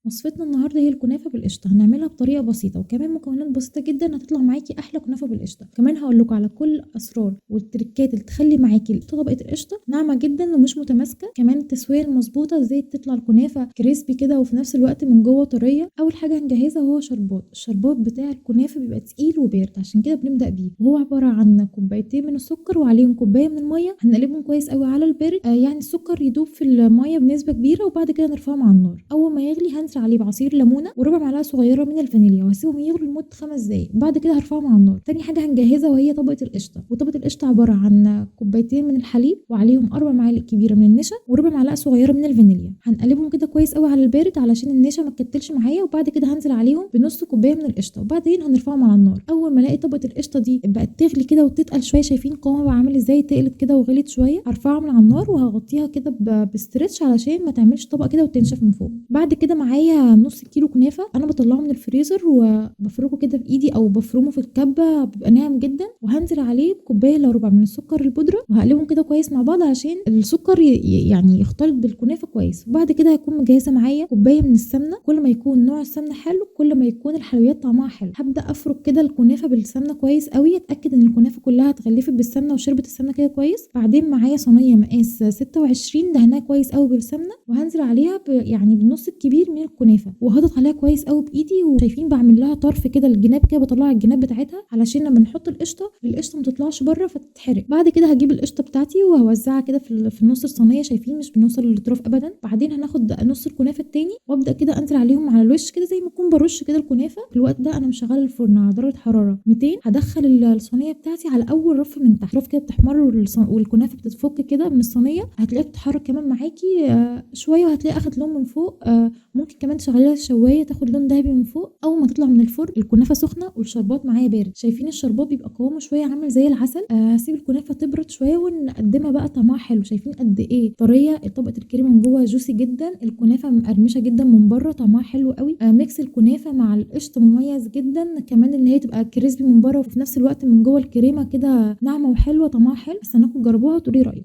وصفتنا النهارده هي الكنافة بالقشطة، هنعملها بطريقة بسيطة وكمان مكونات بسيطة جدًا هتطلع معاكِ أحلى كنافة بالقشطة، كمان هاقول لكم على كل الأسرار والتريكات اللي تخلّي معاكِ طبقة القشطة ناعمة جدًا ومش متماسكة، كمان التسوية المضبوطة إزاي تطلع الكنافة crispy كده وفي نفس الوقت من جوّه طرية. أول حاجة هنجهزها وهو شربات، الشربات بتاع الكنافة بيبقى تقيل وبارد عشان كده بنبدأ بيه، وهو عبارة عن كوبايتين من السكر وعليهم كوباية من المَيّة، هنقلبهم كويس أوي على البارد يعني السكر يدوب في المَيّة بنسبة كبيرة وبعد كده نرفعهم على النار، أول ما يغلي هانزل عليه بعصير ليمونة وربع معلقة صغيرة من الفانيليا وهاسيبهم يغلوا لمدة 5 دقايق، بعد كده هارفعهم على النار. تاني حاجة هنجهزها وهي طبقة القشطة، وطبقة القشطة عبارة عن كوبايتين من الحليب وعليهم 4 معالق كبيرة من النشا وربع معلقة صغيرة من الفانيليا، هنقلبهم كده كويس أوي على البارد علشان النشا ما تكتلش معايا، وبعد كده هانزل عليهم بنص كوباية من القشطة وبعدين هنرفعهم على النار. أول ما الاقي طبقة القشطة دي بقت تغلي كده وتتقل شوية، شايفين قوامها بقى عامل ازاي، تقلت كده وغليت شوية، هارفعها من على النار وهاغطيها كده بستريتش علشان ما تعملش طبقة كده وتنشف من فوق. بعد كده معايا نص كيلو كنافة أنا باطلعه من الفريزر وبافركه كده بإيدي أو بافرمه في الكبة بيبقى ناعم جدًا، وهانزل عليه بكوباية إلا ربع من السكر البودرة وهاقلبهم كده كويس مع بعض علشان السكر يعني يختلط بالكنافة كويس، وبعد كده هاكون مجهزة معايا كوباية من السمنة، كل ما يكون نوع السمنة حلو كل ما يكون الحلويات طعمها حلو. هابدأ أفرك كده الكنافة بالسمنة كويس أوي، أتأكد إن الكنافة كلها اتغلفت بالسمنة وشربت السمنة كده كويس، بعدين معايا صينية مقاس 26 دهناها كويس أوي بالسمنة وهانزل عليها يعني بالنُص الكبير من الكنافة، وهاضغط عليها كويس أوي بإيدي، وشايفين باعمل لها طرف كده الجناب كده باطلّع الجناب بتاعتها علشان لمّا نحط القشطة ما تطلعش برّه فتتحرق. بعد كده هاجيب القشطة بتاعتي وهاوزعها كده في نُص الصينية، شايفين مش بنوصل للأطراف أبدًا، بعدين هناخد نُص الكنافة التاني وأبدأ كده أنزل عليهم على الوش كده زي ما أكون بارُش كده الكنافة. في الوقت ده أنا مشغّلة الفرن على درجة حرارة 200، هادخّل الصينية بتاعتي على أول رف من تحت، الأطراف كده بتحمر والكنافة بتتفك كده من الصينية، هتلاقيها بتتحرك كمان معاكِ شوية وهتلاقيها أخدت لون من فوق، ممكن كمان تشغّليها الشواية تاخد لون دهبي من فوق. أول ما تطلع من الفرن الكنافة سخنة والشربات معايا بارد، شايفين الشربات بيبقى قوامه شوية عامل زي العسل، هاسيب الكنافة تبرد شوية ونقدّمها بقى طعمها حلو، شايفين قد إيه طرية، طبقة الكريمة من جوّه juicy جدًا، الكنافة مقرمشة جدًا من برّه طعمها حلو أوي، ميكس الكنافة مع القشطة مميز جدًا، كمان إن هي تبقى crispy من برّه وفي نفس الوقت من جوّه الكريمة كده ناعمة وحلوة طعمها حلو، هاستناكم تجربوها وتقولوا لي رأيكم.